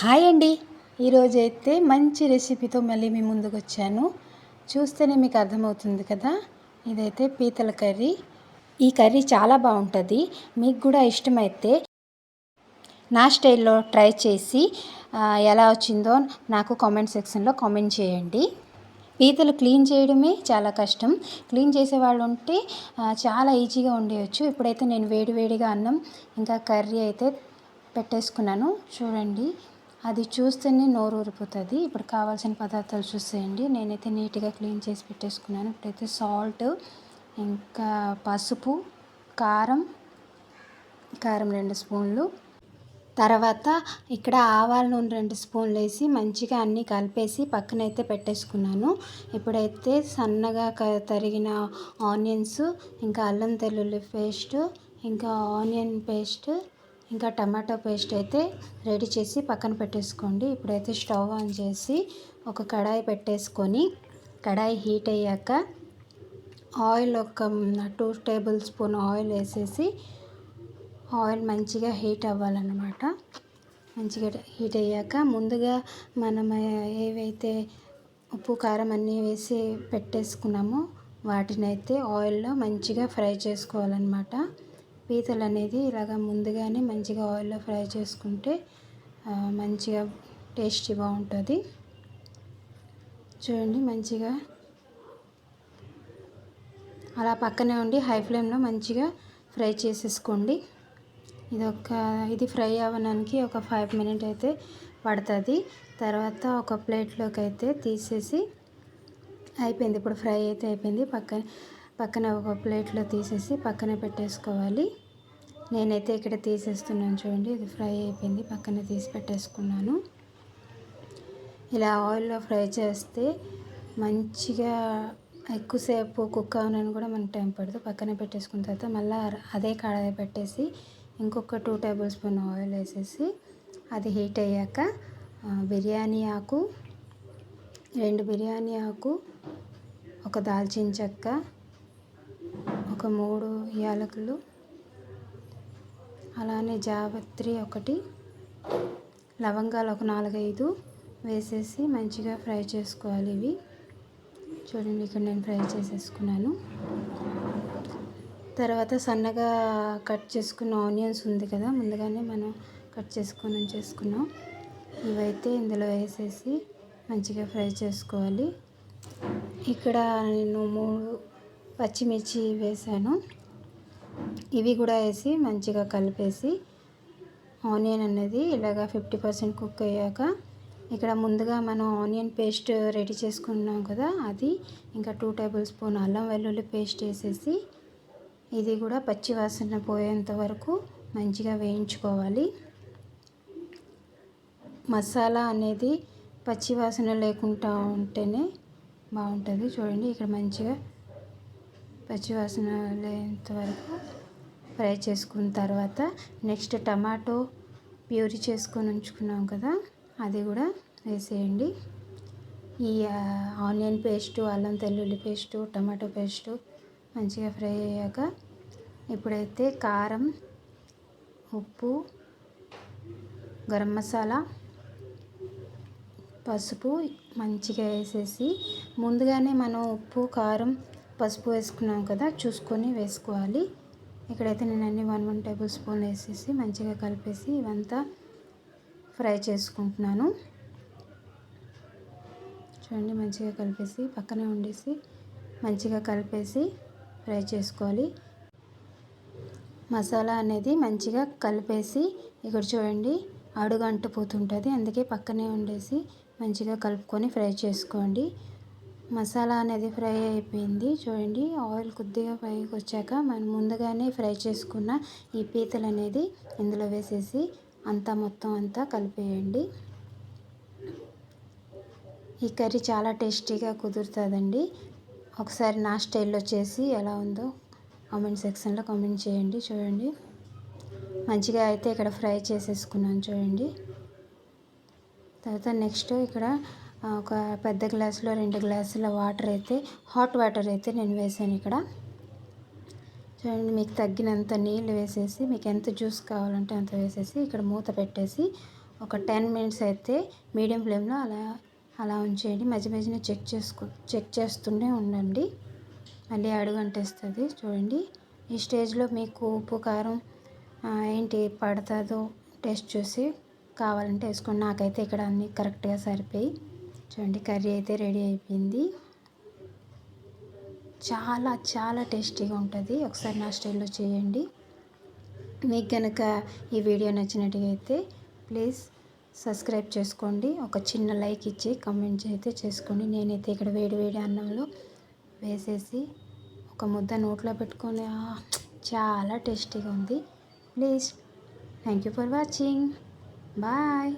Hi అండి. ఈరోజైతే మంచి రెసిపీతో మళ్ళీ మీ ముందుకు వచ్చాను. చూస్తేనే మీకు అర్థమవుతుంది కదా. ఇదైతే పీతల కర్రీ. ఈ కర్రీ చాలా బాగుంటుంది. మీకు కూడా ఇష్టమైతే నా స్టైల్లో ట్రై చేసి ఎలా వచ్చిందో నాకు కామెంట్ సెక్షన్లో కామెంట్ చేయండి. పీతలు క్లీన్ చేయడమే చాలా కష్టం. క్లీన్ చేసేవాళ్ళు ఉంటే చాలా ఈజీగా ఉండేయచ్చు. ఇప్పుడైతే నేను వేడివేడిగా అన్నం ఇంకా కర్రీ అయితే పెట్టేసుకున్నాను. చూడండి, అది చూస్తేనే నోరు ఊరిపోతుంది. ఇప్పుడు కావాల్సిన పదార్థాలు చూసేయండి. నేనైతే నీట్గా క్లీన్ చేసి పెట్టేసుకున్నాను. ఇప్పుడైతే సాల్ట్, ఇంకా పసుపు, కారం 2 స్పూన్లు, తర్వాత ఇక్కడ ఆవాల నూనె 2 స్పూన్లు వేసి మంచిగా అన్నీ కలిపేసి పక్కనైతే పెట్టేసుకున్నాను. ఇప్పుడైతే సన్నగా తరిగిన ఆనియన్స్, ఇంకా అల్లం వెల్లుల్లి పేస్ట్, ఇంకా ఆనియన్ పేస్ట్, ఇంకా టమాటో పేస్ట్ అయితే రెడీ చేసి పక్కన పెట్టేసుకోండి. ఇప్పుడైతే స్టవ్ ఆన్ చేసి ఒక కడాయి పెట్టేసుకొని కడాయి హీట్ అయ్యాక ఆయిల్ ఒక 2 టేబుల్ స్పూన్ ఆయిల్ వేసేసి ఆయిల్ మంచిగా హీట్ అవ్వాలన్నమాట. మంచిగా హీట్ అయ్యాక ముందుగా మనం ఏవైతే ఉప్పు కారం అన్నీ వేసి పెట్టేసుకున్నామో వాటిని అయితే ఆయిల్లో మంచిగా ఫ్రై చేసుకోవాలన్నమాట. పీతలు అనేది ఇలాగ ముందుగానే మంచిగా ఆయిల్లో ఫ్రై చేసుకుంటే మంచిగా టేస్టీ బాగుంటుంది. చూడండి, మంచిగా అలా పక్కనే ఉండి హై ఫ్లేమ్లో మంచిగా ఫ్రై చేసేసుకోండి. ఇది ఫ్రై అవ్వడానికి ఒక 5 మినిట్ అయితే పడుతుంది. తర్వాత ఒక ప్లేట్లోకి అయితే తీసేసి అయిపోయింది. ఇప్పుడు ఫ్రై అయితే అయిపోయింది. పక్కన ఒక ప్లేట్లో తీసేసి పక్కనే పెట్టేసుకోవాలి. నేనైతే ఇక్కడ తీసేస్తున్నాను. చూడండి, ఇది ఫ్రై అయిపోయింది. పక్కన తీసి పెట్టేసుకున్నాను. ఇలా ఆయిల్లో ఫ్రై చేస్తే మంచిగా ఎక్కువసేపు కుక్ అవ్వనని కూడా మనకు టైం పడదు. పక్కన పెట్టేసుకున్న తర్వాత మళ్ళీ అదే కడాయి పెట్టేసి ఇంకొక 2 టేబుల్ స్పూన్ ఆయిల్ వేసేసి అది హీట్ అయ్యాక బిర్యానీ ఆకు, 2 బిర్యానీ ఆకు, ఒక దాల్చిన చెక్క, ఒక 3 యాలకులు, అలానే జాపత్రి ఒకటి, లవంగాలు ఒక 4-5 వేసేసి మంచిగా ఫ్రై చేసుకోవాలి. ఇవి చూడండి, ఇక్కడ నేను ఫ్రై చేసేసుకున్నాను. తర్వాత సన్నగా కట్ చేసుకున్న ఆనియన్స్ ఉంది కదా, ముందుగానే మనం కట్ చేసుకున్నాం. ఇవైతే ఇందులో వేసేసి మంచిగా ఫ్రై చేసుకోవాలి. ఇక్కడ నేను 3 పచ్చిమిర్చి వేసాను. ఇవి కూడా వేసి మంచిగా కలిపేసి ఆనియన్ అనేది ఇలాగ 50% కుక్ అయ్యాక ఇక్కడ ముందుగా మనం ఆనియన్ పేస్ట్ రెడీ చేసుకున్నాం కదా, అది ఇంకా 2 టేబుల్ స్పూన్ అల్లం వెల్లుల్లి పేస్ట్ వేసేసి ఇది కూడా పచ్చి వాసన పోయేంత వరకు మంచిగా వేయించుకోవాలి. మసాలా అనేది పచ్చి వాసన లేకుండా ఉంటేనే బాగుంటుంది. చూడండి, ఇక్కడ మంచిగా పచ్చి వాసన లేనంత వరకు ఫ్రై చేసుకున్న తర్వాత నెక్స్ట్ టమాటో ప్యూరీ చేసుకొని ఉంచుకున్నాం కదా, అది కూడా వేసేయండి. ఈ ఆనియన్ పేస్టు, అల్లం వెల్లుల్లి పేస్టు, టమాటో పేస్టు మంచిగా ఫ్రై అయ్యాక ఇప్పుడైతే కారం, ఉప్పు, గరం మసాలా, పసుపు మంచిగా వేసేసి ముందుగానే మనం ఉప్పు, కారం, పసుపు వేసుకున్నాం కదా, చూసుకొని వేసుకోవాలి. ఇక్కడైతే నేను అన్ని 1 టేబుల్ స్పూన్ వేసేసి మంచిగా కలిపేసి ఇవంతా ఫ్రై చేసుకుంటున్నాను. చూడండి, మంచిగా కలిపేసి పక్కనే ఉండేసి మంచిగా కలిపేసి ఫ్రై చేసుకోవాలి. మసాలా అనేది మంచిగా కలిపేసి ఇక్కడ చూడండి అడుగు అంటుపోతుంటుంది. అందుకే పక్కనే ఉండేసి మంచిగా కలుపుకొని ఫ్రై చేసుకోండి. మసాలా అనేది ఫ్రై అయిపోయింది. చూడండి, ఆయిల్ కొద్దిగా పైకి వచ్చాక మనం ముందుగానే ఫ్రై చేసుకున్న ఈ పీతలు అనేది ఇందులో వేసేసి మొత్తం అంతా కలిపేయండి. ఈ కర్రీ చాలా టేస్టీగా కుదురుతుందండి. ఒకసారి నా స్టైల్లో చేసి ఎలా ఉందో కామెంట్ సెక్షన్లో కామెంట్ చేయండి. చూడండి, మంచిగా అయితే ఇక్కడ ఫ్రై చేసేసుకున్నాను. చూడండి, తర్వాత నెక్స్ట్ ఇక్కడ ఒక పెద్ద గ్లాసులో 2 గ్లాసుల వాటర్ అయితే హాట్ వాటర్ అయితే నేను వేసాను. ఇక్కడ చూడండి, మీకు తగ్గినంత నీళ్ళు వేసేసి మీకు ఎంత జ్యూస్ కావాలంటే అంత వేసేసి ఇక్కడ మూత పెట్టేసి ఒక 10 మినిట్స్ అయితే మీడియం ఫ్లేమ్లో అలా ఉంచేయండి. మధ్య మధ్యన చెక్ చేస్తూనే ఉండండి. మళ్ళీ అడుగంటేస్తుంది చూడండి. ఈ స్టేజ్లో మీకు ఉప్పు కారం ఏంటి పడుతుందో టేస్ట్ చూసి కావాలంటే వేసుకోండి. నాకైతే ఇక్కడ అన్నీ కరెక్ట్గా సరిపోయి. చూడండి కర్రీ అయితే రెడీ అయిపోయింది. చాలా చాలా టేస్టీగా ఉంటుంది. ఒకసారి నా స్టైల్లో చేయండి. మీకు కనుక ఈ వీడియో నచ్చినట్టుగా ప్లీజ్ సబ్స్క్రైబ్ చేసుకోండి. ఒక చిన్న లైక్ ఇచ్చి కమెంట్ అయితే చేసుకోండి. నేనైతే ఇక్కడ వేడి వేడి అన్నంలో వేసేసి ఒక ముద్ద నోట్లో పెట్టుకొని చాలా టేస్టీగా ఉంది. Please thank you for watching. Bye.